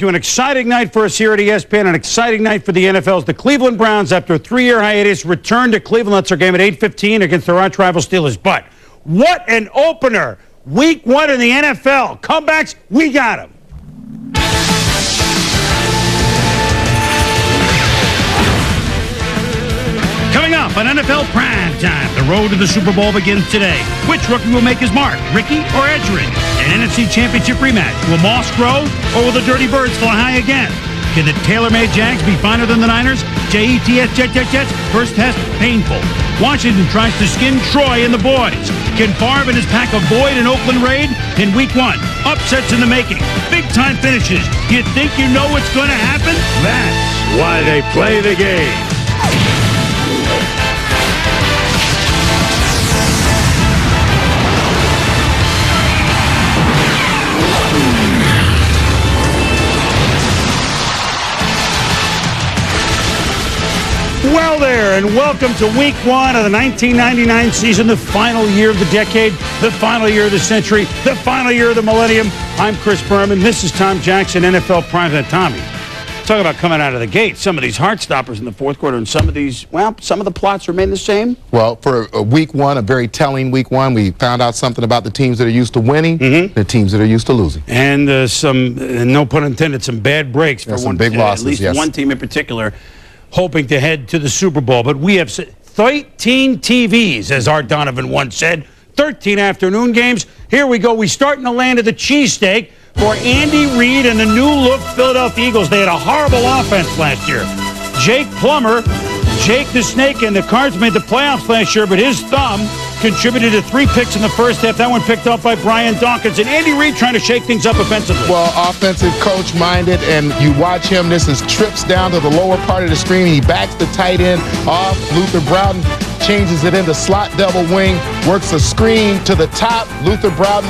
An exciting night for us here at ESPN, an exciting night for the NFLs. The Cleveland Browns, after a 3-year hiatus, return to Cleveland. That's our game at 8:15 against their arch rival Steelers. But what an opener. Week 1 in the NFL. Comebacks, we got them. Coming up on NFL Primetime, the road to the Super Bowl begins today. Which rookie will make his mark, Ricky or Edgerrin? An NFC Championship rematch. Will Moss grow, or will the Dirty Birds fly high again? Can the tailor-made Jags be finer than the Niners? Jets, Jets, first test, painful. Washington tries to skin Troy and the boys. Can Favre and his pack avoid an Oakland raid in Week 1? Upsets in the making. Big-time finishes. You think you know what's going to happen? That's why they play the game. Well there, and welcome to Week 1 of the 1999 season, the final year of the decade, the final year of the century, the final year of the millennium. I'm Chris Berman. This is Tom Jackson, NFL Primetime. Tommy, talk about coming out of the gate. Some of these heart stoppers in the fourth quarter, and some of these, well, some of the plots remain the same. Well, for Week 1, a very telling Week 1, we found out something about the teams that are used to winning, the teams that are used to losing. And some, no pun intended, some bad breaks for some big losses, at least one team in particular, hoping to head to the Super Bowl. But we have 13 TVs, as Art Donovan once said, 13 afternoon games. Here we go. We start in the land of the cheesesteak for Andy Reid and the new-look Philadelphia Eagles. They had a horrible offense last year. Jake Plummer, Jake the Snake, and the Cards made the playoffs last year, but his thumb contributed to 3 picks in the first half. That one picked up by Brian Dawkins. And Andy Reid trying to shake things up offensively. Well, offensive coach-minded, and you watch him. This is trips down to the lower part of the screen. He backs the tight end off. Luther Broughton changes it into slot double wing, works a screen to the top. Luther Broughton,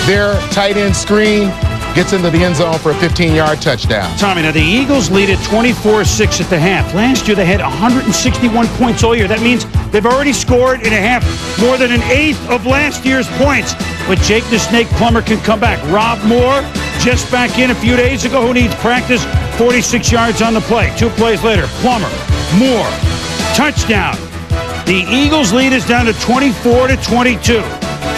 their tight end screen, gets into the end zone for a 15-yard touchdown. Tommy, now the Eagles lead at 24-6 at the half. Last year they had 161 points all year. That means they've already scored in a half more than an eighth of last year's points. But Jake the Snake Plummer can come back. Rob Moore just back in a few days ago, who needs practice, 46 yards on the play. 2 plays later, Plummer, Moore, touchdown. The Eagles lead is down to 24-22.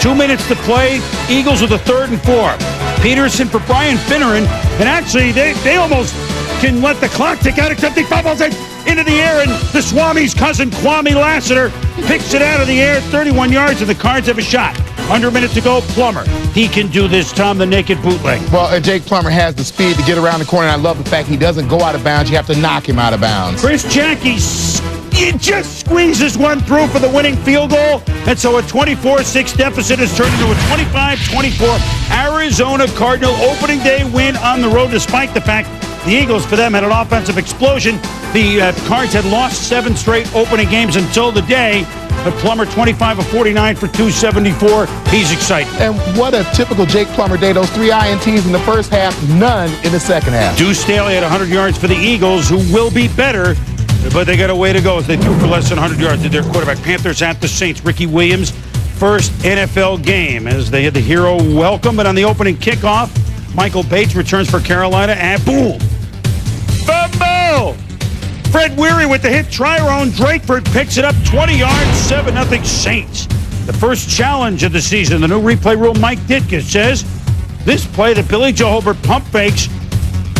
2 minutes to play. Eagles with a 3rd and 4. Peterson for Brian Finneran, and actually they almost can let the clock tick out, except he fumbles it into the air, and the Swami's cousin Kwame Lassiter picks it out of the air, 31 yards, and the Cards have a shot. Under a minute to go, Plummer. He can do this, Tom, the naked bootleg. Well, Jake Plummer has the speed to get around the corner, and I love the fact he doesn't go out of bounds. You have to knock him out of bounds. Chris Jackie just squeezes one through for the winning field goal, and so a 24-6 deficit has turned into a 25-24 Arizona Cardinal opening day win on the road, despite the fact the Eagles, for them, had an offensive explosion. The Cards had lost 7 straight opening games until the day, but Plummer 25 of 49 for 274. He's excited. And what a typical Jake Plummer day. Those 3 INTs in the first half, none in the second half. Deuce Staley had 100 yards for the Eagles, who will be better, but they got a way to go as they threw for less than 100 yards to their quarterback. Panthers at the Saints. Ricky Williams, first NFL game as they had the hero welcome. But on the opening kickoff, Michael Bates returns for Carolina, and boom! Fumble! Fred Weary with the hit. Tyrone Drakeford picks it up 20 yards, 7-0 Saints. The first challenge of the season. The new replay rule, Mike Ditka says, this play that Billy Joe Hobart pump fakes,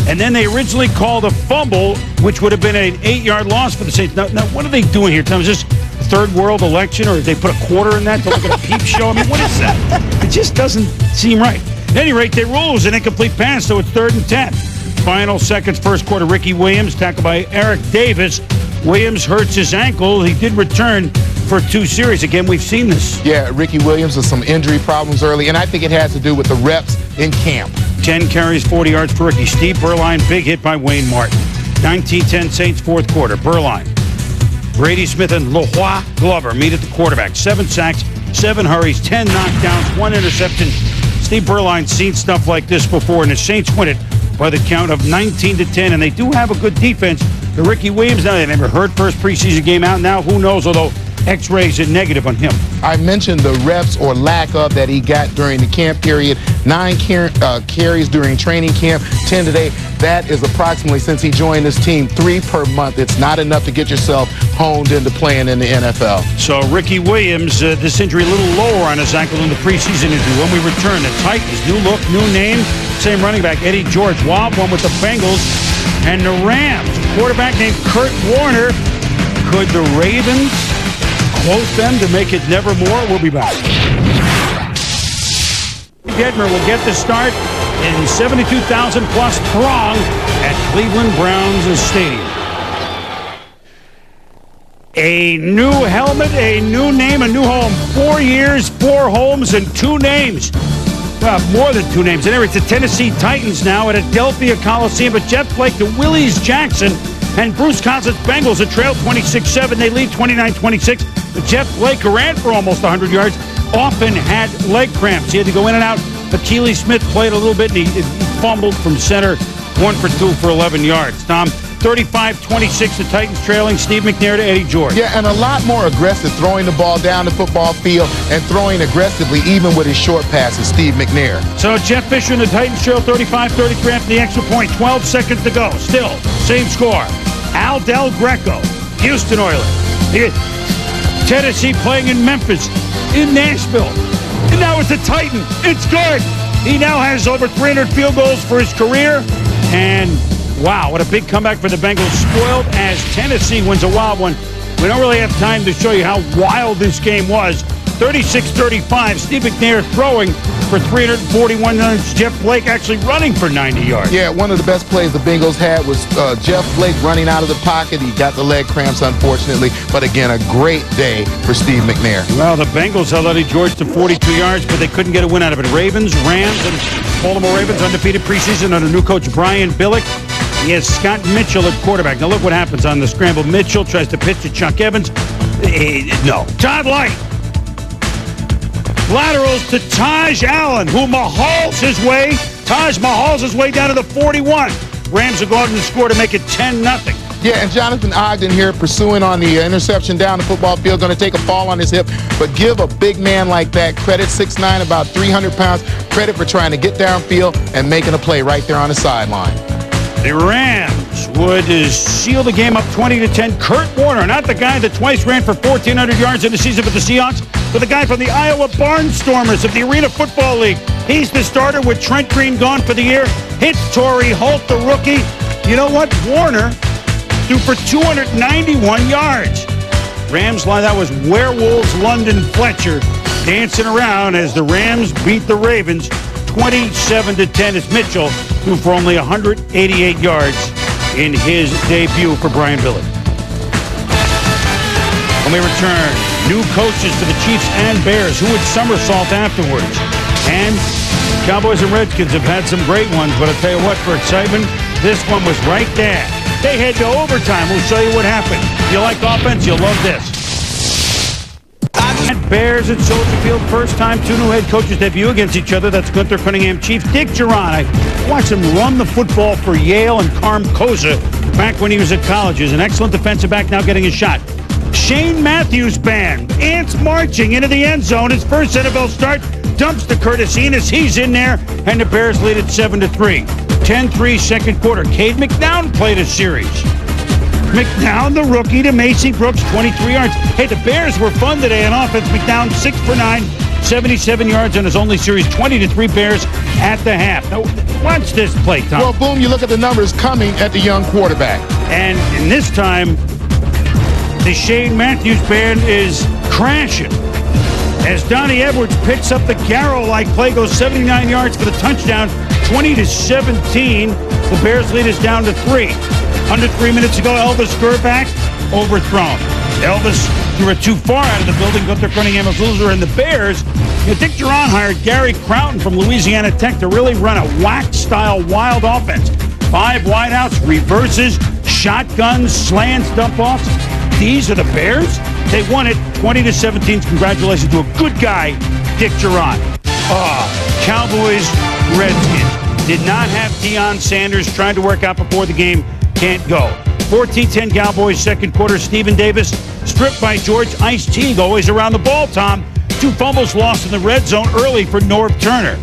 and then they originally called a fumble, which would have been an 8-yard loss for the Saints. Now, what are they doing here, Tom? Is this a third world election, or did they put a quarter in that to look at a peep show? I mean, what is that? It just doesn't seem right. At any rate, they rule it was an incomplete pass, so it's 3rd and 10. Final seconds, first quarter, Ricky Williams, tackled by Eric Davis. Williams hurts his ankle. He did return for 2 series. Again, we've seen this. Yeah, Ricky Williams with some injury problems early, and I think it has to do with the reps in camp. 10 carries, 40 yards for Ricky. Steve Berline, big hit by Wayne Martin. 19-10 Saints, fourth quarter. Berline, Brady Smith, and Leroy Glover meet at the quarterback. 7 sacks, 7 hurries, 10 knockdowns, 1 interception. Steve Berline's seen stuff like this before, and the Saints win it by the count of 19-10, and they do have a good defense. The Ricky Williams, now they never heard first preseason game out. Now, who knows, although X-rays are negative on him. I mentioned the reps or lack of that he got during the camp period. 9 carries during training camp, 10 today. That is approximately, since he joined this team, 3 per month. It's not enough to get yourself honed into playing in the NFL. So Ricky Williams, this injury a little lower on his ankle in the preseason injury. When we return, the Titans, new look, new name, same running back, Eddie George, wild one with the Bengals, and the Rams, quarterback named Kurt Warner. Could the Ravens close them to make it nevermore? We'll be back. Edgerrin will get the start in 72,000 plus throng at Cleveland Browns Stadium. A new helmet, a new name, a new home. 4 years, 4 homes, and 2 names. Well, more than 2 names. And there it's the Tennessee Titans now at Adelphia Coliseum. But Jeff Blake to Willie Jackson and Bruce Cousins Bengals a trail 26-7. They lead 29-26. But Jeff Blake, who ran for almost 100 yards, often had leg cramps. He had to go in and out. Achilles Smith played a little bit, and he fumbled from center. 1 for 2 for 11 yards. Tom, 35-26, the Titans trailing. Steve McNair to Eddie George. Yeah, and a lot more aggressive, throwing the ball down the football field and throwing aggressively, even with his short passes, Steve McNair. So Jeff Fisher and the Titans trail 35-33 after the extra point. 12 seconds to go. Still, same score. Al Del Greco, Houston Oilers. Tennessee playing in Memphis, in Nashville. And now it's the Titan. It's good. He now has over 300 field goals for his career. And wow, what a big comeback for the Bengals. Spoiled as Tennessee wins a wild one. We don't really have time to show you how wild this game was. 36-35. Steve McNair throwing for 341 yards. Jeff Blake actually running for 90 yards. Yeah, one of the best plays the Bengals had was Jeff Blake running out of the pocket. He got the leg cramps, unfortunately. But again, a great day for Steve McNair. Well, the Bengals held Eddie George to 42 yards, but they couldn't get a win out of it. Ravens, Rams, and Baltimore Ravens undefeated preseason under new coach Brian Billick. He has Scott Mitchell at quarterback. Now look what happens on the scramble. Mitchell tries to pitch to Chuck Evans. No. Todd Light. Laterals to Taj Allen, who mahals his way. Taj mahals his way down to the 41. Rams will go out and score to make it 10-0. Yeah, and Jonathan Ogden here pursuing on the interception down the football field, going to take a fall on his hip. But give a big man like that credit, 6'9", about 300 pounds, credit for trying to get downfield and making a play right there on the sideline. The Rams would seal the game up 20-10. Kurt Warner, not the guy that twice ran for 1,400 yards in the season for the Seahawks, but the guy from the Iowa Barnstormers of the Arena Football League. He's the starter with Trent Green gone for the year. Hits Torrey Holt, the rookie. You know what? Warner threw for 291 yards. Rams line, that was Werewolves London Fletcher dancing around as the Rams beat the Ravens 27-10 as Mitchell threw for only 188 yards in his debut for Brian Billick. When we return, new coaches for the Chiefs and Bears who would somersault afterwards. And Cowboys and Redskins have had some great ones, but I'll tell you what, for excitement, this one was right there. They head to overtime. We'll show you what happened. If you like offense, you'll love this. Bears at Soldier Field, first time 2 new head coaches debut against each other. That's Gunther Cunningham Chief. Dick Geron, I watched him run the football for Yale and Carm Koza back when he was at college. He's an excellent defensive back, now getting a shot. Shane Matthews Band, ants marching into the end zone. His first NFL start, dumps to Curtis Enos. He's in there, and the Bears lead at 7-3. 10-3 second quarter. Cade McNown played a series. McNown, the rookie, to Macy Brooks, 23 yards. Hey, the Bears were fun today on offense. McNown, 6 for 9, 77 yards on his only series. 20-3 Bears at the half. Now, watch this play, Tom. Well, boom, you look at the numbers coming at the young quarterback. And in this time, the Shane Matthews Band is crashing. As Donnie Edwards picks up the Garrow-like play, goes 79 yards for the touchdown, 20-17. The Bears lead is down to 3. Under 3 minutes ago, Elvis Gerback overthrown. Elvis threw it too far out of the building. Gunther Cunningham of loser, and the Bears. Dick Geron hired Gary Crowton from Louisiana Tech to really run a whack-style wild offense. 5 wideouts, reverses, shotguns, slants, dump-offs. These are the Bears. They won it 20-17. Congratulations to a good guy, Dick Geron. Cowboys, Redskins. Did not have Deion Sanders, trying to work out before the game. Can't go. 14-10 Cowboys second quarter. Stephen Davis stripped by George Ice Teague. Always around the ball, Tom. 2 fumbles lost in the red zone early for Norv Turner.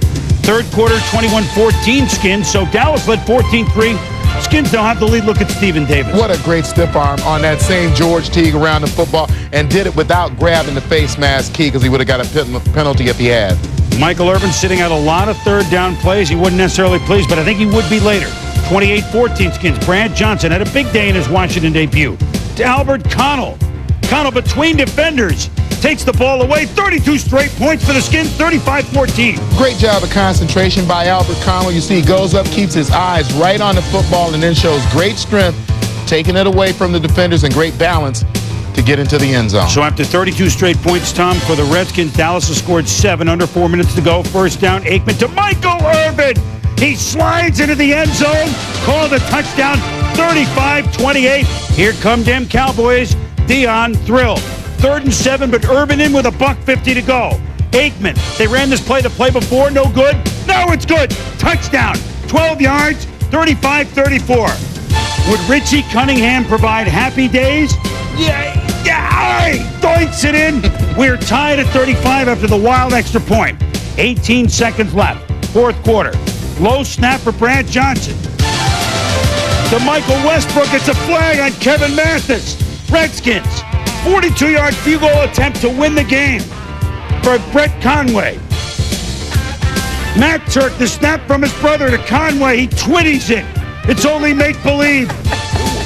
Third quarter, 21-14 Skins. So Dallas led 14-3. Skins don't have the lead. Look at Stephen Davis. What a great stiff arm on that same George Teague around the football, and did it without grabbing the face mask key, because he would have got a penalty if he had. Michael Irvin sitting out a lot of third down plays. He wasn't necessarily pleased, but I think he would be later. 28-14 Skins. Brad Johnson had a big day in his Washington debut. To Albert Connell. Connell between defenders takes the ball away. 32 straight points for the Skins. 35-14. Great job of concentration by Albert Connell. You see he goes up, keeps his eyes right on the football, and then shows great strength, taking it away from the defenders, and great balance to get into the end zone. So after 32 straight points, Tom, for the Redskins, Dallas has scored 7 under 4 minutes to go. First down, Aikman to Michael Irvin. He slides into the end zone. Called a touchdown, 35-28. Here come them Cowboys. Dion thrilled. 3rd and 7, but Irvin in with a $1.50 to go. Aikman, they ran this play the play before, no good. Now it's good. Touchdown, 12 yards, 35-34. Would Richie Cunningham provide happy days? Yeah, doinks it in. We're tied at 35 after the wild extra point. 18 seconds left. Fourth quarter. Low snap for Brad Johnson. To Michael Westbrook. It's a flag on Kevin Mathis. Redskins. 42-yard field goal attempt to win the game for Brett Conway. Matt Turk, the snap from his brother to Conway. He twitties it. It's only make-believe.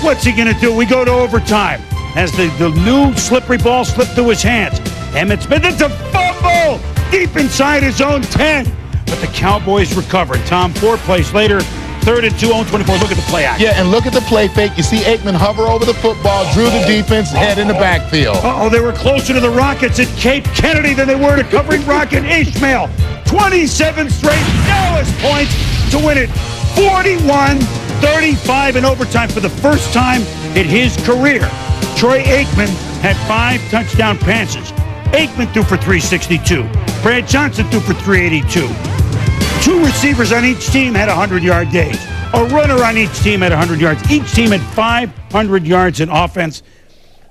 What's he going to do? We go to overtime. As the new slippery ball slipped through his hands. Emmitt Smith, it's a fumble deep inside his own 10. But the Cowboys recovered. Tom, 4 plays later, 3rd and 2, 0-24. Look at the play action. Yeah, and look at the play fake. You see Aikman hover over the football, drew the defense, head in the backfield. They were closer to the Rockets at Cape Kennedy than they were to covering Rocket Ishmael. 27 straight Dallas points to win it. 41-35 in overtime for the first time in his career. Troy Aikman had 5 touchdown passes. Aikman threw for 362. Brad Johnson threw for 382. 2 receivers on each team had 100-yard days. A runner on each team had 100 yards. Each team had 500 yards in offense.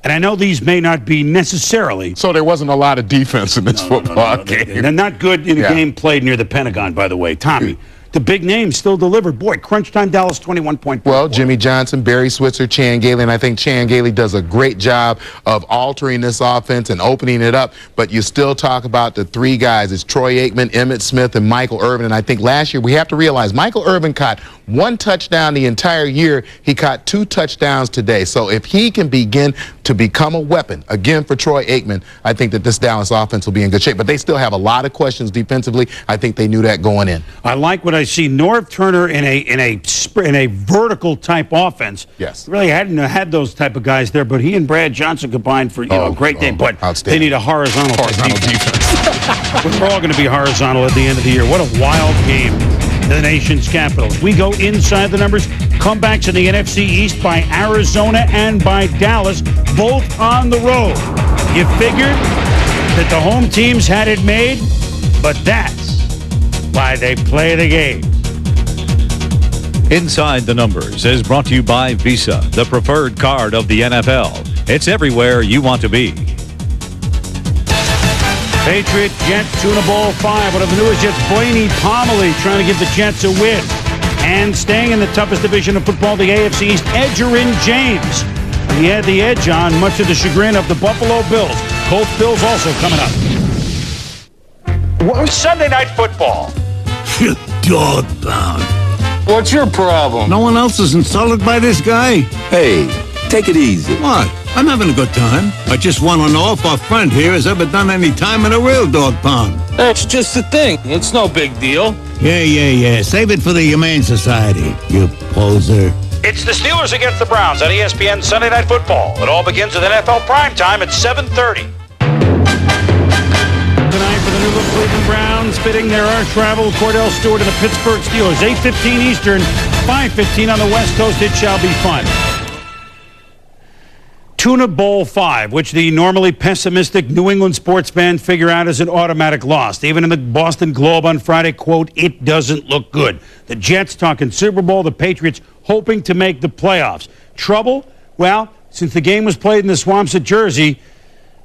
And I know these may not be necessarily. So there wasn't a lot of defense in this football game. They're not good in a game played near the Pentagon, by the way. Tommy, the big names still delivered. Boy, crunch time, Dallas, 21 point. Well, Jimmy Johnson, Barry Switzer, Chan Gailey, and I think Chan Gailey does a great job of altering this offense and opening it up. But you still talk about the 3 guys. It's Troy Aikman, Emmitt Smith, and Michael Irvin. And I think last year we have to realize Michael Irvin caught 1 touchdown the entire year. He caught 2 touchdowns today. So if he can begin to become a weapon, again, for Troy Aikman, I think that this Dallas offense will be in good shape. But they still have a lot of questions defensively. I think they knew that going in. I like what I see. Norv Turner in a vertical type offense. Yes. Really hadn't had those type of guys there, but he and Brad Johnson combined for a great day. But they need a horizontal defense. We're all going to be horizontal at the end of the year. What a wild game. The nation's capital. We go inside the numbers. Comebacks in the NFC East by Arizona and by Dallas, both on the road. You figured that the home teams had it made, but that's why they play the game. Inside the Numbers is brought to you by Visa, the preferred card of the NFL. It's everywhere you want to be. Patriot Jets Tuna Bowl 5. One of the newest Jets, Blaney Pomeroy, trying to give the Jets a win. And staying in the toughest division of football, the AFC East, Edgerrin James. He had the edge on, much to the chagrin of the Buffalo Bills. Colts Bills also coming up. Sunday Night Football. You dog pound. What's your problem? No one else is insulted by this guy? Hey, take it easy. What? I'm having a good time. I just want to know if our friend here has ever done any time in a real dog pound. That's just the thing. It's no big deal. Yeah. Save it for the Humane Society, you poser. It's the Steelers against the Browns on ESPN Sunday Night Football. It all begins with NFL Primetime at 7:30. Tonight for the New Look Cleveland Browns, fitting their arch rival Cordell Stewart and the Pittsburgh Steelers. 8:15 Eastern, 5:15 on the West Coast. It shall be fun. Tuna Bowl 5, which the normally pessimistic New England sports fans figure out as an automatic loss. Even in the Boston Globe on Friday, quote, it doesn't look good. The Jets talking Super Bowl, the Patriots hoping to make the playoffs. Trouble? Well, since the game was played in the swamps of Jersey,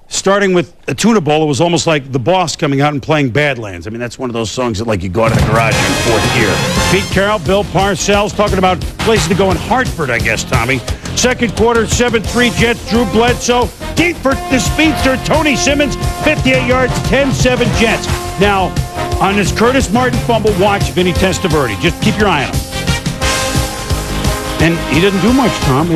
starting with a tuna bowl, it was almost like the boss coming out and playing Badlands. I mean, that's one of those songs that, like, you go out of the garage in fourth gear. Pete Carroll, Bill Parcells talking about places to go in Hartford, I guess, Tommy. Second quarter, 7-3 Jets, Drew Bledsoe. Deep for the speedster, Tony Simmons, 58 yards, 10-7 Jets. Now, on this Curtis Martin fumble, watch Vinny Testaverde. Just keep your eye on him. And he didn't do much, Tom.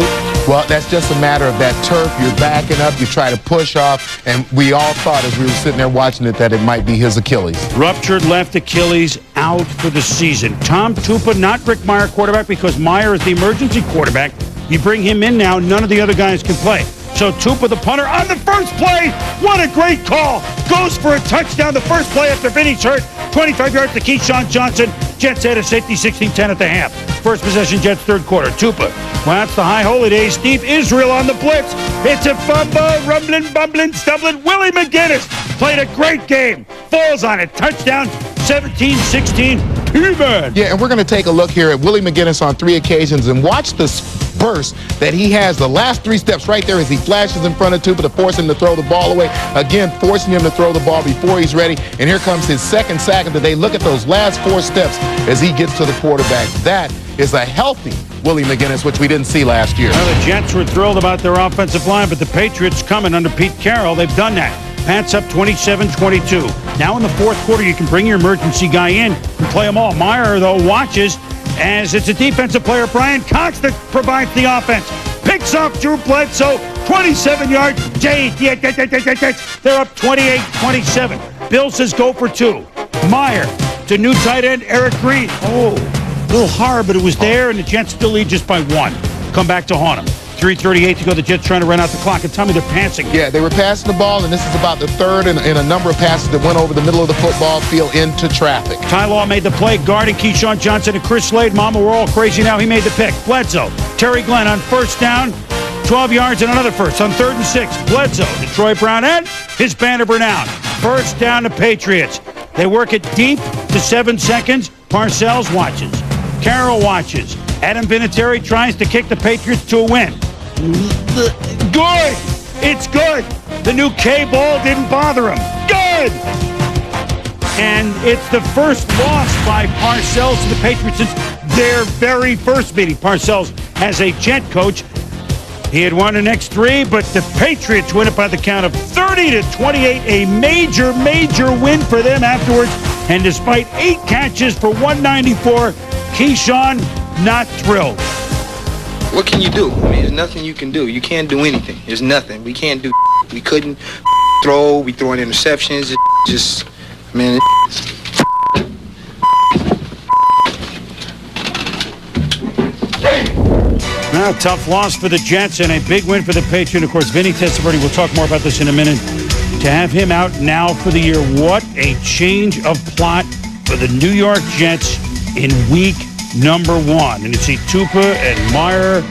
Well, that's just a matter of that turf. You're backing up, you try to push off, and we all thought as we were sitting there watching it that it might be his Achilles. Ruptured left Achilles, out for the season. Tom Tupa, not Rick Meyer quarterback, because Meyer is the emergency quarterback. You bring him in now, none of the other guys can play. So Tupa, the punter, on the first play. What a great call. Goes for a touchdown the first play after Vinny's hurt. 25 yards to Keyshawn Johnson. Jets had a safety 16-10 at the half. First possession, Jets third quarter. Tupa. Well, that's the high holy days. Steve Israel on the blitz. It's a fumble, rumbling, bumbling, stumbling. Willie McGinnis played a great game. Falls on it. Touchdown, 17-16. P-Man. Yeah, and we're going to take a look here at Willie McGinnis on 3 occasions and watch this burst that he has. The last 3 steps right there as he flashes in front of Tupa to force him to throw the ball away. Again, forcing him to throw the ball before he's ready. And here comes his second sack of the day. Look at those last 4 steps as he gets to the quarterback. That is a healthy Willie McGinnis, which we didn't see last year. Well, the Jets were thrilled about their offensive line, but the Patriots coming under Pete Carroll, they've done that. Pats up 27-22. Now in the fourth quarter, you can bring your emergency guy in and play them all. Meyer, though, watches as it's a defensive player, Brian Cox, that provides the offense. Picks off Drew Bledsoe, 27 yards. They're up 28-27. Bill says go for 2. Meyer to new tight end Eric Green. Oh, a little hard, but it was there, and the Jets still lead just by 1. Come back to haunt them. 3:38 to go. The Jets trying to run out the clock. And tell me they're passing. Yeah, they were passing the ball, and this is about the third in a number of passes that went over the middle of the football field into traffic. Ty Law made the play, guarding Keyshawn Johnson and Chris Slade. Mama, we're all crazy now. He made the pick. Bledsoe, Terry Glenn on first down, 12 yards and another first. On 3rd and 6, Bledsoe, Detroit Brown, and his Bannerburn down. First down to Patriots. They work it deep to 7 seconds. Parcells watches. Carroll watches. Adam Vinatieri tries to kick the Patriots to a win. Good! It's good! The new K-ball didn't bother him. Good! And it's the first loss by Parcells to the Patriots since their very first meeting. Parcells, as a Jet coach, he had won the next 3, but the Patriots win it by the count of 30-28. A major, major win for them afterwards. And despite 8 catches for 194, Keyshawn not thrilled. What can you do? I mean, there's nothing you can do. You can't do anything. There's nothing. We can't do. We couldn't throw. We throwing interceptions. Just, man. Now, tough loss for the Jets and a big win for the Patriots. Of course, Vinny Testaverde, we'll talk more about this in a minute. To have him out now for the year, what a change of plot for the New York Jets in week number 1. And you see Tupa and Meyer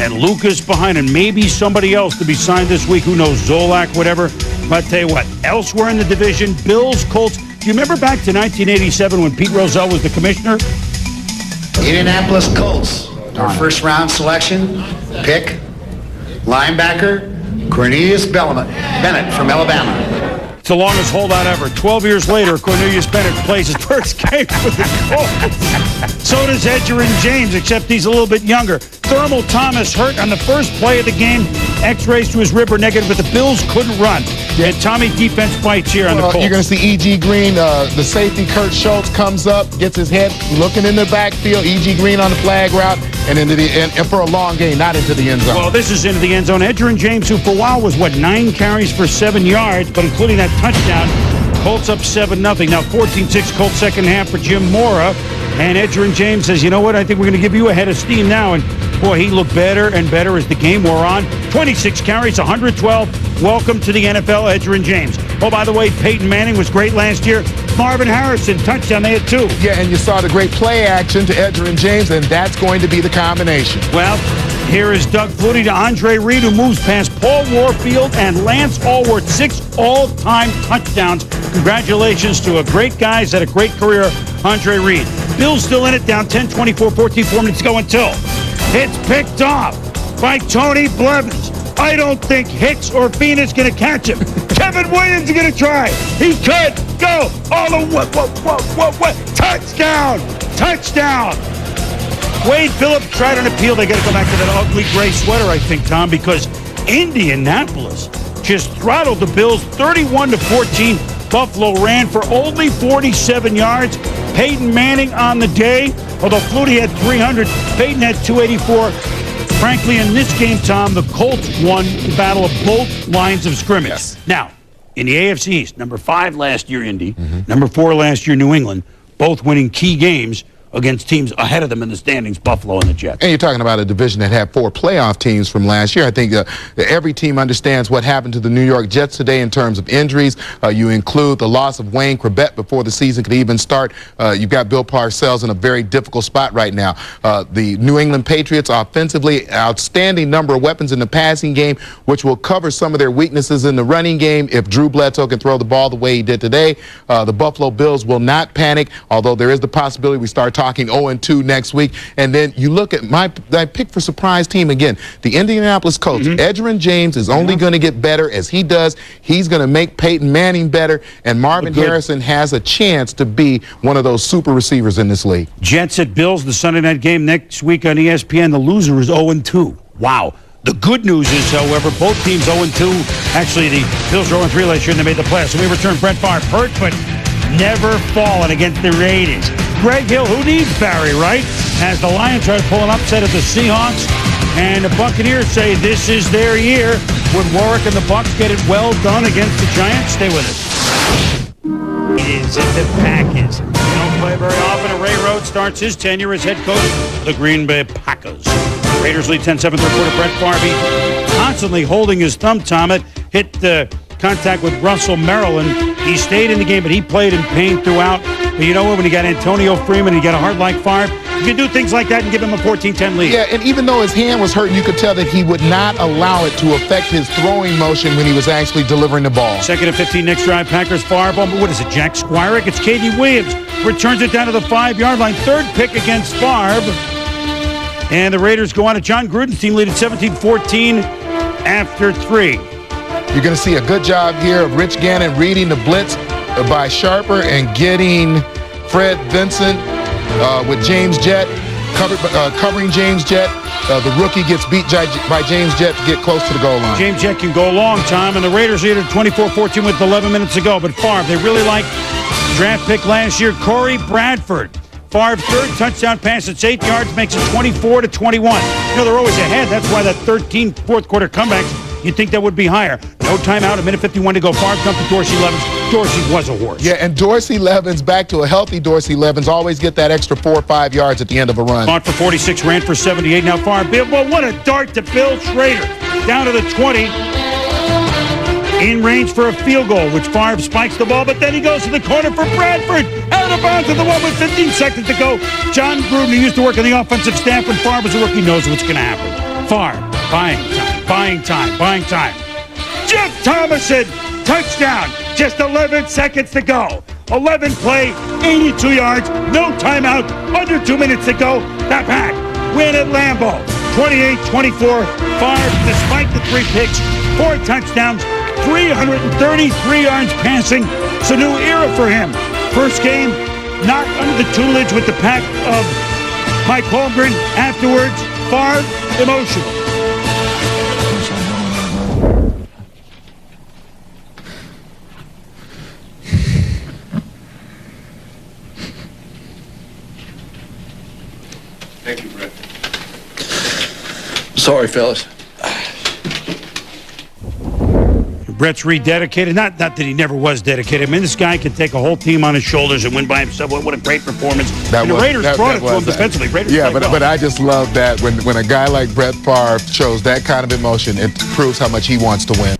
and Lucas behind, and maybe somebody else to be signed this week. Who knows, Zolak, whatever. But I tell you what, elsewhere in the division, Bills, Colts. Do you remember back to 1987 when Pete Rozelle was the commissioner? Indianapolis Colts, our first round selection, pick, linebacker, Cornelius Bennett from Alabama. It's the longest holdout ever. 12 years later, Cornelius Bennett plays his first game for the Colts. So does Edgerrin James, except he's a little bit younger. Thermal Thomas hurt on the first play of the game. X-rays to his rib were negative, but the Bills couldn't run. And Tommy defense fights here on the Colts. You're going to see E.G. Green, the safety, Kurt Schultz, comes up, gets his head looking in the backfield. E.G. Green on the flag route, and into the and for a long game, not into the end zone. Well, this is into the end zone. Edgerrin James, who for a while was, 9 carries for 7 yards, but including that touchdown, Colts up 7-0. Now 14-6 Colts second half for Jim Mora. And Edgerrin James says, you know what, I think we're going to give you a head of steam now. And, boy, he looked better and better as the game wore on. 26 carries, 112. Welcome to the NFL, Edgerrin James. Oh, by the way, Peyton Manning was great last year. Marvin Harrison, touchdown, they had 2. Yeah, and you saw the great play action to Edgerrin James, and that's going to be the combination. Well, here is Doug Flutie to Andre Reed, who moves past Paul Warfield and Lance Allworth. 6 all-time touchdowns. Congratulations to a great guy. He's had a great career, Andre Reed. Bill's still in it, down 10-24, 14 minutes to go until it's picked off by Tony Blevins. I don't think Hicks or Venus going to catch him. Kevin Williams is going to try. He could go all the way. Touchdown. Touchdown. Wade Phillips tried an appeal. They got to go back to that ugly gray sweater, I think, Tom, because Indianapolis just throttled the Bills 31-14. Buffalo ran for only 47 yards. Peyton Manning on the day, although Flutie had 300, Peyton had 284. Frankly, in this game, Tom, the Colts won the battle of both lines of scrimmage. Yes. Now, in the AFC East, number 5 last year, Indy, number 4 last year, New England, both winning key games against teams ahead of them in the standings, Buffalo and the Jets. And you're talking about a division that had 4 playoff teams from last year. I think every team understands what happened to the New York Jets today in terms of injuries. You include the loss of Wayne Corbett before the season could even start. You've got Bill Parcells in a very difficult spot right now. The New England Patriots offensively, outstanding number of weapons in the passing game, which will cover some of their weaknesses in the running game if Drew Bledsoe can throw the ball the way he did today. The Buffalo Bills will not panic, although there is the possibility we start talking 0-2 next week. And then you look at my pick for surprise team again, the Indianapolis Colts. Edgerrin James is only going to get better as he does. He's going to make Peyton Manning better, and Marvin Harrison has a chance to be one of those super receivers in this league. Jets at Bills, the Sunday night game next week on ESPN. The loser is 0-2. Wow. The good news is, however, both teams 0-2. Actually, the Bills were 0-3 last year and they made the playoffs. So we return Brett Favre, hurt but never fallen against the Raiders. Greg Hill, who needs Barry, right? As the Lions try to pull an upset at the Seahawks. And the Buccaneers say this is their year. Would Warwick and the Bucs get it well done against the Giants? Stay with us. It is in the Packers. They don't play very often. Ray Rhodes starts his tenure as head coach of the Green Bay Packers. Raiders lead 10-7 third quarter. Brett Favre constantly holding his thumb, Tom. It hit contact with Russell Maryland. He stayed in the game, but he played in pain throughout. But you know what? When you got Antonio Freeman and you got a heart like Favre, you can do things like that and give him a 14-10 lead. Yeah, and even though his hand was hurt, you could tell that he would not allow it to affect his throwing motion when he was actually delivering the ball. 2nd and 15, next drive, Packers, Favre. What is it, Jack Squirick? It's Katie Williams. Returns it down to the 5-yard line. 3rd pick against Favre. And the Raiders go on to John Gruden's team, lead at 17-14 after 3. You're going to see a good job here of Rich Gannon reading the blitz by Sharper and getting Fred Vincent with James Jett, covering James Jett. The rookie gets beat by James Jett to get close to the goal line. James Jett can go a long time, and the Raiders lead at 24-14 with 11 minutes to go. But Favre, they really like draft pick last year, Corey Bradford. Favre's 3rd touchdown pass, it's 8 yards, makes it 24-21. You know, they're always ahead. That's why that 13 fourth quarter comebacks, you'd think that would be higher. No timeout, 1:51 to go. Favre comes to Dorsey Levens. Dorsey was a horse. Yeah, and Dorsey Levens, back to a healthy Dorsey Levens, always get that extra 4 or 5 yards at the end of a run. On for 46, ran for 78. Now Favre, well, what a dart to Bill Schrader. Down to the 20. In range for a field goal, which Favre spikes the ball, but then he goes to the corner for Bradford. Out of bounds to the one with 15 seconds to go. John Gruden, who used to work on the offensive staff when Favre was a rookie, knows what's going to happen. Favre, buying time. Jeff Thomason, touchdown. Just 11 seconds to go. 11 play, 82 yards, no timeout, under 2 minutes to go. The Pack win at Lambeau, 28-24. Favre, despite the 3 picks, 4 touchdowns, 333 yards passing. It's a new era for him. First game, not under the tutelage with the Pack of Mike Holmgren. Afterwards, Favre, emotional. Thank you, Brett. Sorry, fellas. Brett's rededicated. Not that he never was dedicated. I mean, this guy can take a whole team on his shoulders and win by himself. What a great performance. The Raiders brought it to him defensively. Yeah, but I just love that when a guy like Brett Favre shows that kind of emotion, it proves how much he wants to win.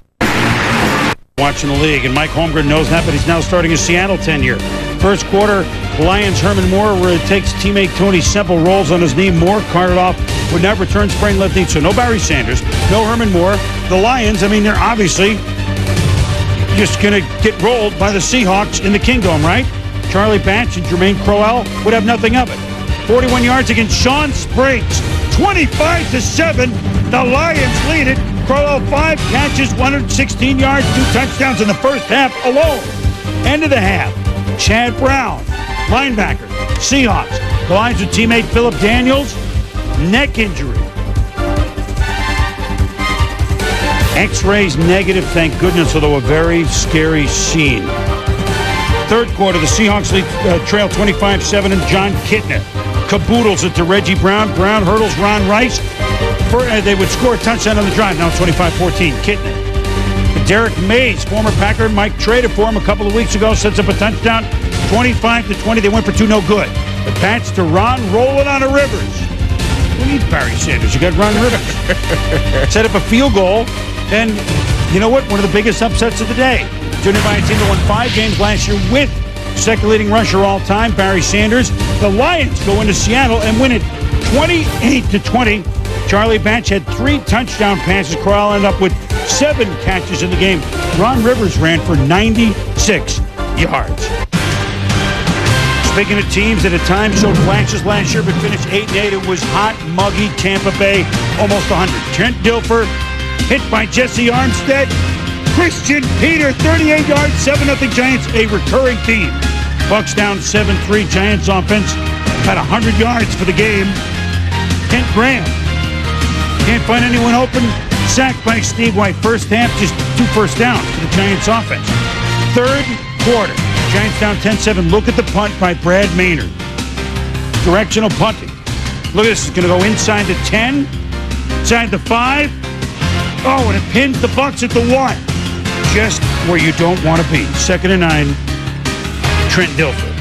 Watching the league, and Mike Holmgren knows that, but he's now starting his Seattle tenure. First quarter, Lions Herman Moore, where it takes teammate Tony Semple, rolls on his knee. Moore carted off, would not return sprained left knee. So no Barry Sanders, no Herman Moore. The Lions, I mean, they're obviously just going to get rolled by the Seahawks in the Kingdome, right? Charlie Batch and Jermaine Crowell would have nothing of it. 41 yards against Sean Spriggs. 25-7. The Lions lead it. Crowell 5 catches, 116 yards, 2 touchdowns in the first half alone. End of the half. Chad Brown, linebacker, Seahawks, collides with teammate Phillip Daniels, neck injury. X-rays negative, thank goodness, although a very scary scene. Third quarter, the Seahawks lead, trail 25-7, and John Kitna caboodles it to Reggie Brown. Brown hurdles Ron Rice. They would score a touchdown on the drive. Now it's 25-14. Kitna. Derek Mays, former Packer, Mike traded for him a couple of weeks ago, sets up a touchdown. 25-20. They went for 2, no good. The patch to Ron, rolling on a Rivers. Who needs Barry Sanders? You got Ron Rivers. Set up a field goal. And you know what? One of the biggest upsets of the day. Junior by a team that won 5 games last year with second leading rusher all time, Barry Sanders. The Lions go into Seattle and win it 28-20. Charlie Batch had 3 touchdown passes. Corral ended up with 7 catches in the game. Ron Rivers ran for 96 yards. Speaking of teams that at times showed flashes last year but finished 8-8, it was hot, muggy Tampa Bay, almost 100. Trent Dilfer hit by Jesse Armstead. Christian Peter, 38 yards, 7-0 Giants, a recurring theme. Bucks down 7-3. Giants offense had 100 yards for the game. Kent Graham can't find anyone open. Sacked by Steve White. First half, just 2 first downs for the Giants offense. Third quarter, Giants down 10-7. Look at the punt by Brad Maynard. Directional punting. Look at this. It's going to go inside the 10, inside the 5. Oh, and it pins the Bucks at the 1. Just where you don't want to be. 2nd and 9. Trent Dilfer.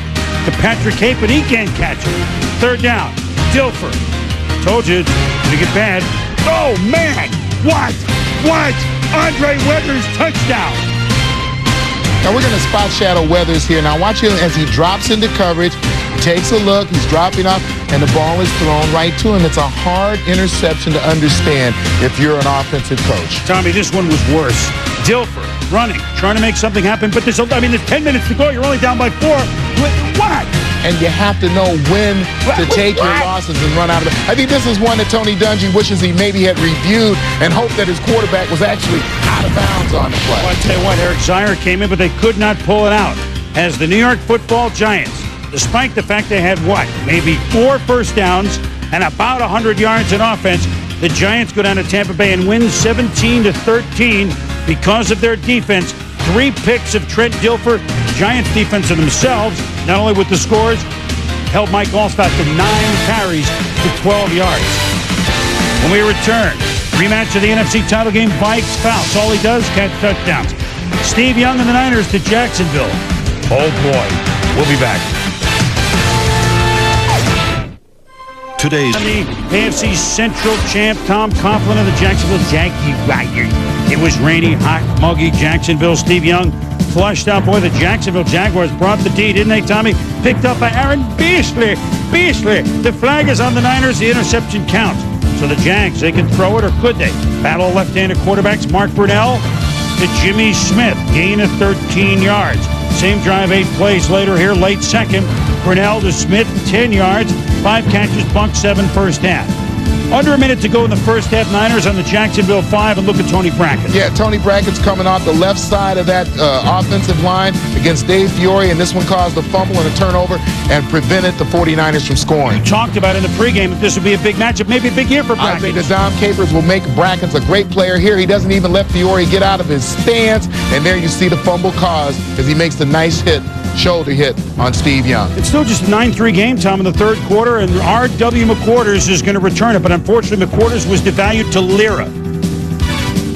To Patrick Cape, but he can't catch it. Third down. Dilfer. Told you it's going to get bad. Oh, man. What? Andre Weathers touchdown. Now we're going to spot shadow Weathers here. Now watch him as he drops into coverage, takes a look, he's dropping off, and the ball is thrown right to him. It's a hard interception to understand if you're an offensive coach. Tommy, this one was worse. Dilfer running, trying to make something happen, but there's 10 minutes to go. You're only down by 4. What? And you have to know when to take your losses and run out of it. I think this is one that Tony Dungy wishes he maybe had reviewed and hoped that his quarterback was actually out of bounds on the play. Well, I'll tell you what, Eric Zier came in, but they could not pull it out. As the New York Football Giants, despite the fact they had maybe 4 first downs and about 100 yards in offense, the Giants go down to Tampa Bay and win 17-13 because of their defense. 3 picks of Trent Dilfer. Giants defense of themselves, not only with the scores, held Mike Allstott to 9 carries for 12 yards. When we return, rematch of the NFC title game, Vikes Fouts. All he does, catch touchdowns. Steve Young and the Niners to Jacksonville. Oh boy, we'll be back. Today's The AFC Central champ, Tom Coughlin of the Jacksonville Jaguars. It was rainy, hot, muggy Jacksonville. Steve Young flushed out. Boy, the Jacksonville Jaguars brought the D, didn't they, Tommy? Picked up by Aaron Beasley. The flag is on the Niners. The interception counts. So the Jags, they can throw it, or could they? Battle of left-handed quarterbacks. Mark Brunell to Jimmy Smith. Gain of 13 yards. Same drive, 8 plays later here, late second. Brunell to Smith, 10 yards. 5 catches, bunked 7 first half. Under a minute to go in the first half. Niners on the Jacksonville 5, and look at Tony Brackett. Yeah, Tony Brackett's coming off the left side of that offensive line against Dave Fiore, and this one caused a fumble and a turnover and prevented the 49ers from scoring. We talked about in the pregame that this would be a big matchup, maybe a big year for Brackett. I think the Dom Capers will make Brackett a great player here. He doesn't even let Fiore get out of his stance, and there you see the fumble caused as he makes the nice hit, shoulder hit on Steve Young. It's still just a 9-3 game, Tom, in the third quarter, and R.W. McQuarters is going to return it, but unfortunately McQuarters was devalued to Lira.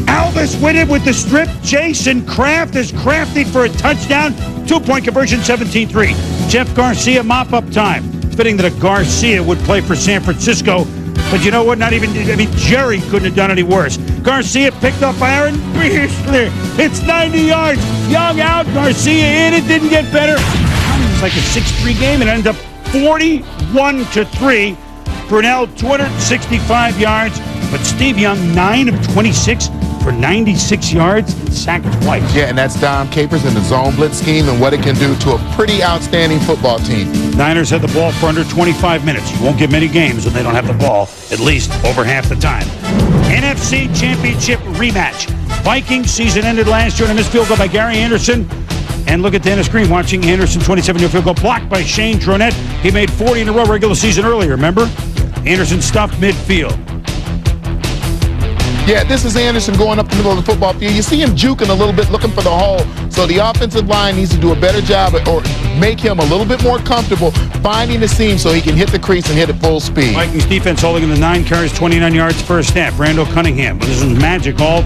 Alvis Whitted with the strip. Jason Kraft is crafted for a touchdown. 2-point conversion, 17-3. Jeff Garcia, mop-up time. Fitting that a Garcia would play for San Francisco, but you know what? Jerry couldn't have done any worse. Garcia picked up by Aaron Beasley. It's 90 yards. Young out, Garcia in. It didn't get better. It's like a 6-3 game. It ended up 41-3. Brunell, 265 yards, but Steve Young, 9 of 26 for 96 yards and sacked twice. Yeah, and that's Dom Capers in the zone blitz scheme and what it can do to a pretty outstanding football team. Niners had the ball for under 25 minutes. You won't get many games when they don't have the ball, at least over half the time. NFC Championship rematch. Vikings season ended last year on a missed field goal by Gary Anderson. And look at Dennis Green watching Anderson, 27-yard field goal blocked by Shane Dronette. He made 40 in a row regular season earlier, remember? Anderson stuffed midfield. Yeah, this is Anderson going up the middle of the football field. You see him juking a little bit, looking for the hole. So the offensive line needs to do a better job or make him a little bit more comfortable finding the seam so he can hit the crease and hit it full speed. Vikings defense holding in the 9 carries, 29 yards first half. Randall Cunningham. This was magic all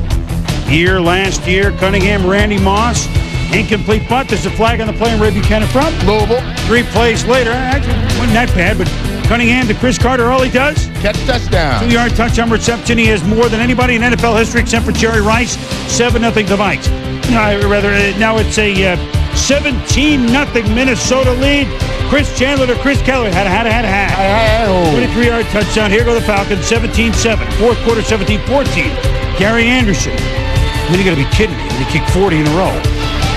year last year. Cunningham, Randy Moss. Incomplete butt. There's a flag on the play and Ray Buchanan from Louisville. 3 plays later. Actually, wasn't that bad, but Cunningham to Chris Carter, all he does? Catch touchdown. 2-yard touchdown reception. He has more than anybody in NFL history except for Jerry Rice. 7-0 the Vikes. Now it's a 17-0 Minnesota lead. Chris Chandler to Chris Keller. 23-yard touchdown. Here go the Falcons. 17-7. Fourth quarter, 17-14. Gary Anderson. I mean, you got to be kidding me. He kicked 40 in a row.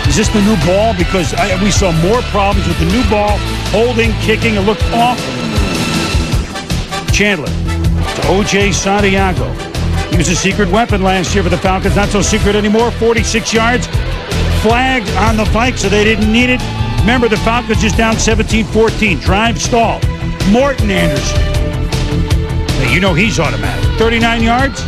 Is this the new ball? Because we saw more problems with the new ball. Holding, kicking. It looked awful. Chandler to O.J. Santiago. He was a secret weapon last year for the Falcons. Not so secret anymore. 46 yards. Flagged on the Vikes, so they didn't need it. Remember, the Falcons just down 17-14. Drive stall. Morton Anderson. Now, you know he's automatic. 39 yards.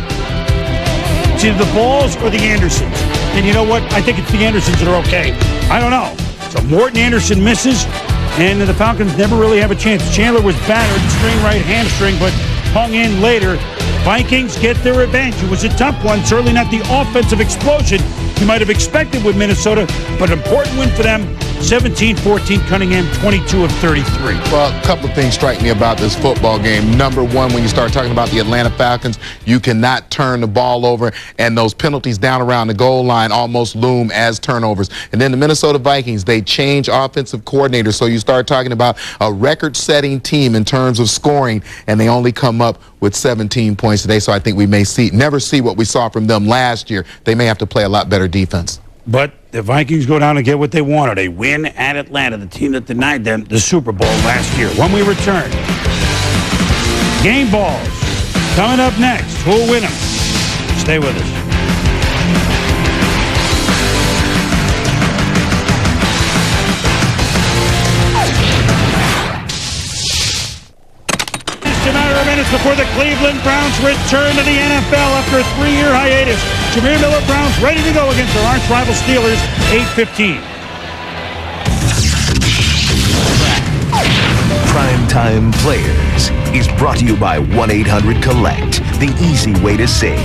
It's either the Balls or the Andersons. And you know what? I think it's the Andersons that are okay. I don't know. So Morton Anderson misses, and the Falcons never really have a chance. Chandler was battered, string right hamstring, but hung in later. Vikings get their revenge. It was a tough one. Certainly not the offensive explosion you might have expected with Minnesota, but an important win for them. 17-14, Cunningham, 22 of 33. Well, a couple of things strike me about this football game. Number one, when you start talking about the Atlanta Falcons, you cannot turn the ball over, and those penalties down around the goal line almost loom as turnovers. And then the Minnesota Vikings, they change offensive coordinators, so you start talking about a record-setting team in terms of scoring, and they only come up with 17 points today. So I think we may never see what we saw from them last year. They may have to play a lot better defense. But the Vikings go down and get what they wanted. A win at Atlanta, the team that denied them the Super Bowl last year. When we return, game balls coming up next. Who'll win them? Stay with us. Just a matter of minutes before the Cleveland Browns return to the NFL after a 3-year hiatus. Jameer Miller Browns ready to go against their arch rival Steelers, 8-15. Primetime Players is brought to you by 1-800-COLLECT, the easy way to save.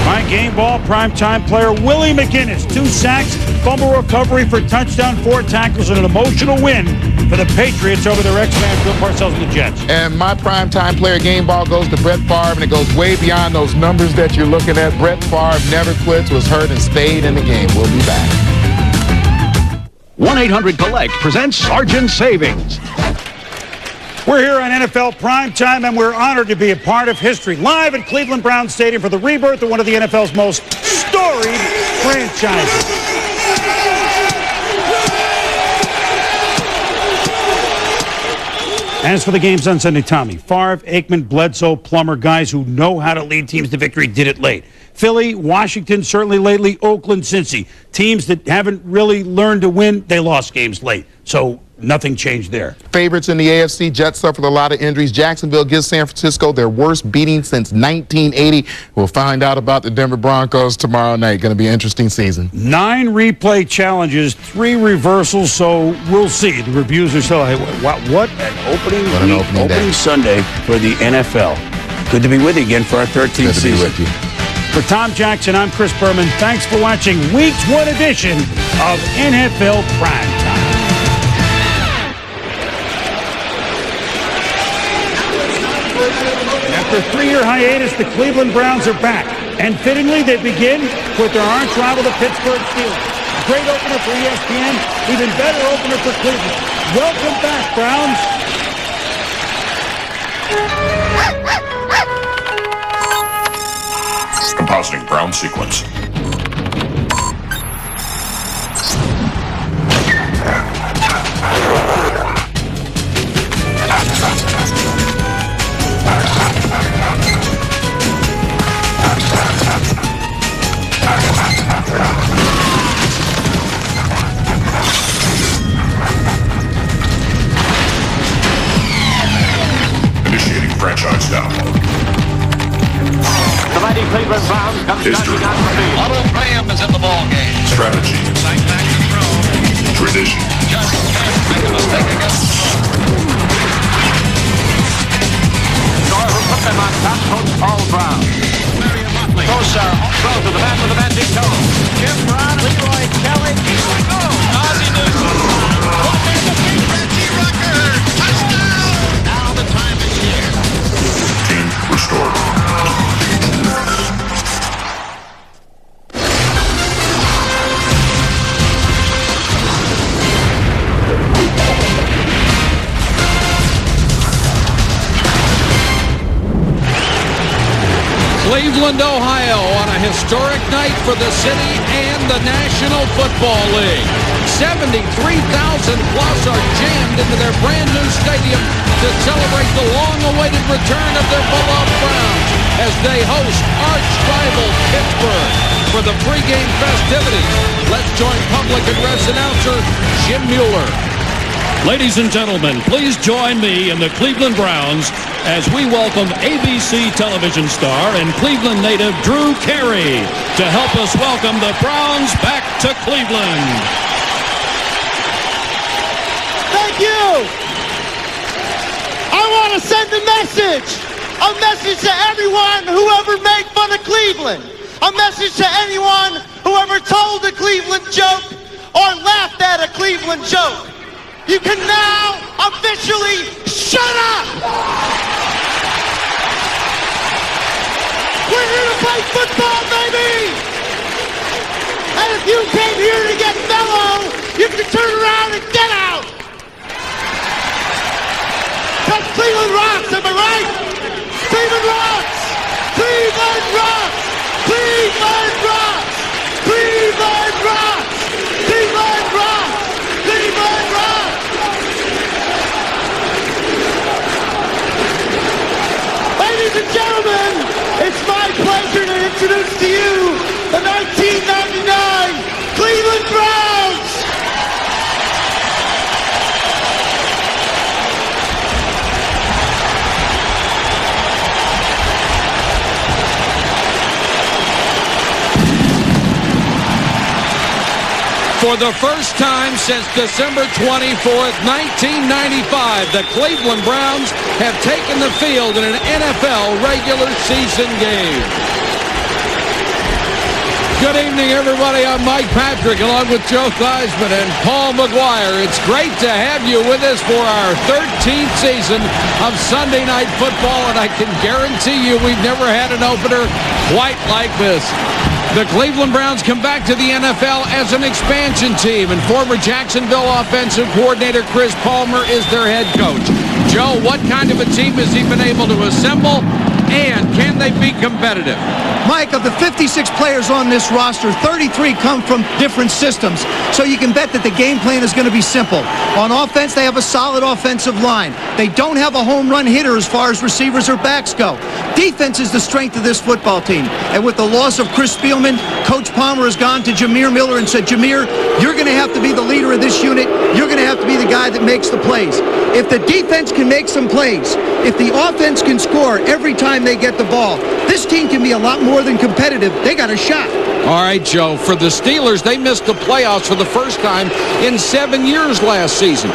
My game ball primetime player, Willie McGinnis. 2 sacks, fumble recovery for touchdown, 4 tackles, and an emotional win for the Patriots over their ex-man Bill Parcells and the Jets. And my primetime player game ball goes to Brett Favre, and it goes way beyond those numbers that you're looking at. Brett Favre never quits, was hurt, and stayed in the game. We'll be back. 1-800-COLLECT presents Sergeant Savings. We're here on NFL Primetime, and we're honored to be a part of history. Live at Cleveland Browns Stadium for the rebirth of one of the NFL's most storied franchises. As for the games on Sunday, Tommy, Favre, Aikman, Bledsoe, Plummer, guys who know how to lead teams to victory, did it late. Philly, Washington, certainly lately, Oakland, Cincy. Teams that haven't really learned to win, they lost games late. So nothing changed there. Favorites in the AFC, Jets suffered a lot of injuries. Jacksonville gives San Francisco their worst beating since 1980. We'll find out about the Denver Broncos tomorrow night. Going to be an interesting season. 9 replay challenges, 3 reversals, so we'll see. The reviews are still, what an opening Sunday for the NFL. Good to be with you again for our 13th season. Good to be with you. For Tom Jackson, I'm Chris Berman. Thanks for watching Week's 1 edition of NFL Primetime. After a 3-year hiatus, the Cleveland Browns are back. And fittingly, they begin with their arch rival, the Pittsburgh Steelers. Great opener for ESPN, even better opener for Cleveland. Welcome back, Browns. sequence. Initiating franchise download. The mighty Cleveland Browns comes History. out the field. Otto Graham is in the ball game. Strategy. Back to throw. Tradition. Just can't make a mistake against the run. Who put them on top, Coach Paul Brown. Closer, throw to the man with the magic toe. Jim Brown, Leroy Kelly. Ozzie Newsome. Reggie Rucker. Touchdown. Now the time is here. Team restored. Cleveland, Ohio, on a historic night for the city and the National Football League. 73,000 plus are jammed into their brand new stadium to celebrate the long-awaited return of their beloved Browns as they host arch-rival Pittsburgh for the pregame festivities. Let's join public address announcer Jim Mueller. Ladies and gentlemen, please join me and the Cleveland Browns as we welcome ABC television star and Cleveland native Drew Carey to help us welcome the Browns back to Cleveland. Thank you. I want to send a message to everyone who ever made fun of Cleveland, a message to anyone who ever told a Cleveland joke or laughed at a Cleveland joke. You can now officially shut up! We're here to play football, baby! And if you came here to get mellow, you can turn around and get out! Because Cleveland rocks, am I right? Cleveland rocks! Cleveland rocks! Cleveland rocks! Cleveland rocks! Cleveland rocks! Cleveland rocks! Ladies and gentlemen, it's my pleasure to introduce to you the 1999 Cleveland Browns! For the first time since December 24th, 1995, the Cleveland Browns have taken the field in an NFL regular season game. Good evening, everybody. I'm Mike Patrick, along with Joe Theismann and Paul McGuire. It's great to have you with us for our 13th season of Sunday Night Football, and I can guarantee you we've never had an opener quite like this. The Cleveland Browns come back to the NFL as an expansion team, and former Jacksonville offensive coordinator Chris Palmer is their head coach. Joe, what kind of a team has he been able to assemble, and can they be competitive? Mike, of the 56 players on this roster, 33 come from different systems, so you can bet that the game plan is going to be simple. On offense, they have a solid offensive line. They don't have a home run hitter as far as receivers or backs go. Defense is the strength of this football team, and with the loss of Chris Spielman, Coach Palmer has gone to Jameer Miller and said, Jameer, you're going to have to be the leader of this unit. You're going to have to be the guy that makes the plays. If the defense can make some plays, if the offense can score every time they get the ball, this team can be a lot more than competitive. They got a shot. All right, Joe. For the Steelers, they missed the playoffs for the first time in 7 years last season,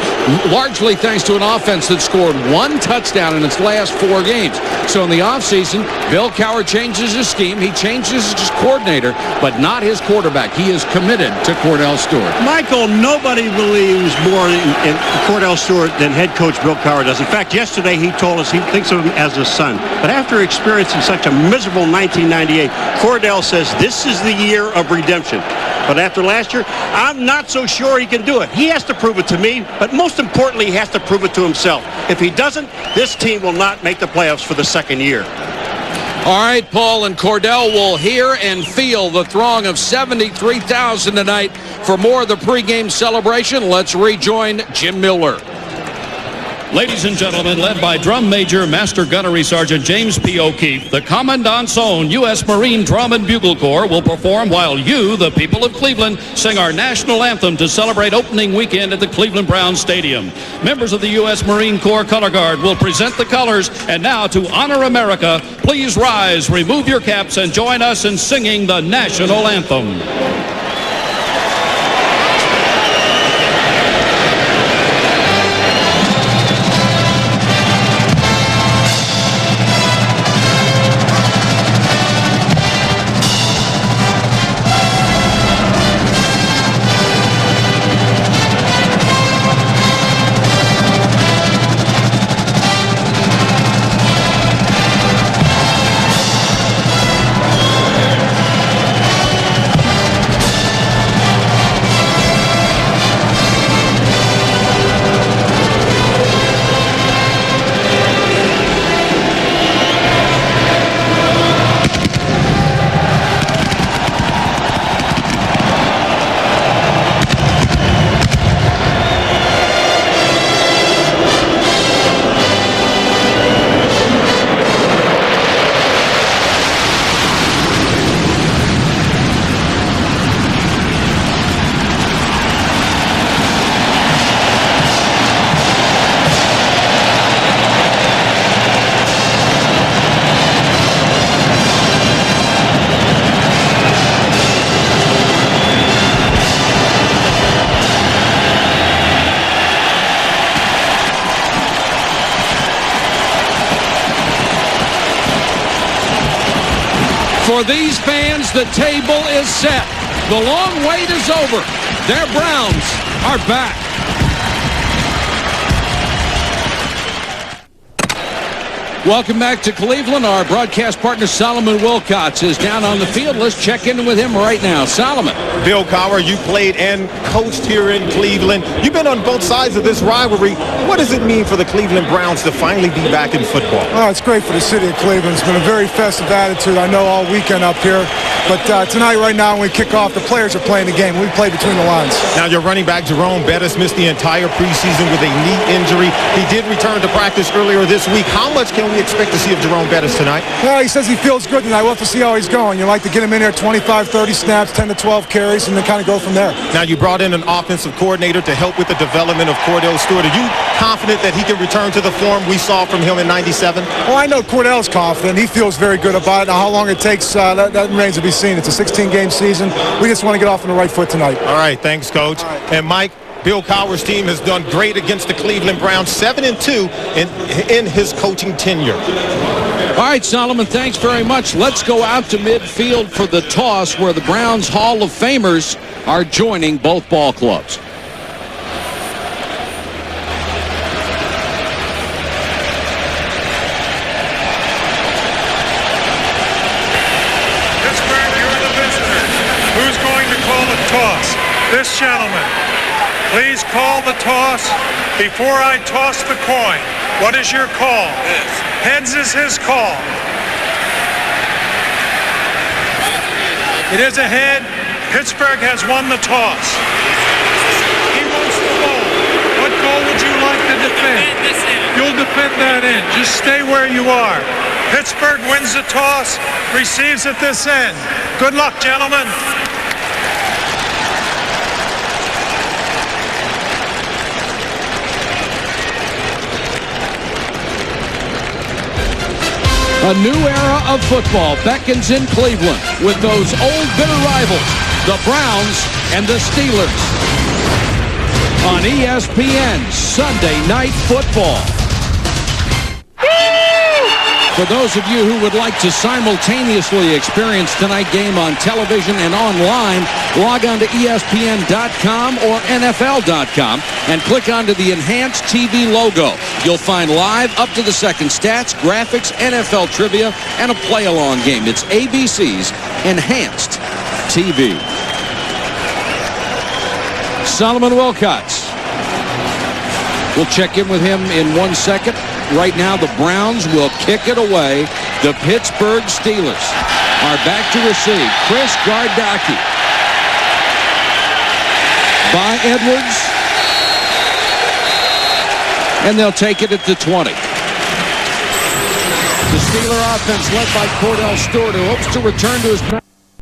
largely thanks to an offense that scored one touchdown in its last 4 games. So in the offseason, Bill Cowher changes his scheme. He changes his coordinator, but not his quarterback. He is committed to Cordell Stewart. Michael, nobody believes more in Cordell Stewart than head coach Bill Cowher does. In fact, yesterday he told us he thinks of him as a son. But after experiencing such a miserable 1998, Cordell says this is the year of redemption. But after last year, I'm not so sure he can do it. He has to prove it to me, but most importantly, he has to prove it to himself. If he doesn't, this team will not make the playoffs for the second year. All right, Paul and Cordell will hear and feel the throng of 73,000 tonight for more of the pregame celebration. Let's rejoin Jim Miller. Ladies and gentlemen, led by Drum Major Master Gunnery Sergeant James P. O'Keefe, the Commandant's own U.S. Marine Drum and Bugle Corps will perform while you, the people of Cleveland, sing our national anthem to celebrate opening weekend at the Cleveland Browns Stadium. Members of the U.S. Marine Corps Color Guard will present the colors, and now to honor America, please rise, remove your caps, and join us in singing the national anthem. For these fans, the table is set. The long wait is over. Their Browns are back. Welcome back to Cleveland. Our broadcast partner, Solomon Wilcots, is down on the field. Let's check in with him right now. Solomon. Bill Cowher, you played and coached here in Cleveland. You've been on both sides of this rivalry. What does it mean for the Cleveland Browns to finally be back in football? Oh, it's great for the city of Cleveland. It's been a very festive attitude, I know, all weekend up here. But tonight, right now, when we kick off, the players are playing the game. We play between the lines. Now, your running back, Jerome Bettis, missed the entire preseason with a knee injury. He did return to practice earlier this week. How much can we expect to see of Jerome Bettis tonight? Well, he says he feels good tonight. We'll have to see how he's going. You like to get him in there 25, 30 snaps, 10 to 12 carries, and then kind of go from there. Now, you brought in an offensive coordinator to help with the development of Cordell Stewart. Are you confident that he can return to the form we saw from him in '97? Well, I know Cordell's confident. He feels very good about it. Now, how long it takes, that remains to be seen. It's a 16-game season. We just want to get off on the right foot tonight. All right. Thanks, Coach. Right. And, Mike, Bill Cowher's team has done great against the Cleveland Browns, 7-2 in his coaching tenure. All right, Solomon, thanks very much. Let's go out to midfield for the toss where the Browns Hall of Famers are joining both ball clubs. Pittsburgh, you're the visitors. Who's going to call the toss? This gentleman. Please call the toss before I toss the coin. What is your call? Heads is his call. It is a head. Pittsburgh has won the toss. He wants the goal. What goal would you like to defend? You'll defend that end. Just stay where you are. Pittsburgh wins the toss, receives at this end. Good luck, gentlemen. A new era of football beckons in Cleveland with those old bitter rivals, the Browns and the Steelers. On ESPN Sunday Night Football. For those of you who would like to simultaneously experience tonight's game on television and online, log on to ESPN.com or NFL.com and click onto the Enhanced TV logo. You'll find live up-to-the-second stats, graphics, NFL trivia, and a play-along game. It's ABC's Enhanced TV. Solomon Wilcots. We'll check in with him in 1 second. Right now, the Browns will kick it away The Pittsburgh Steelers are back to receive. Chris Gardocki by Edwards. And they'll take it at the 20. The Steeler offense led by Cordell Stewart, who hopes to return to his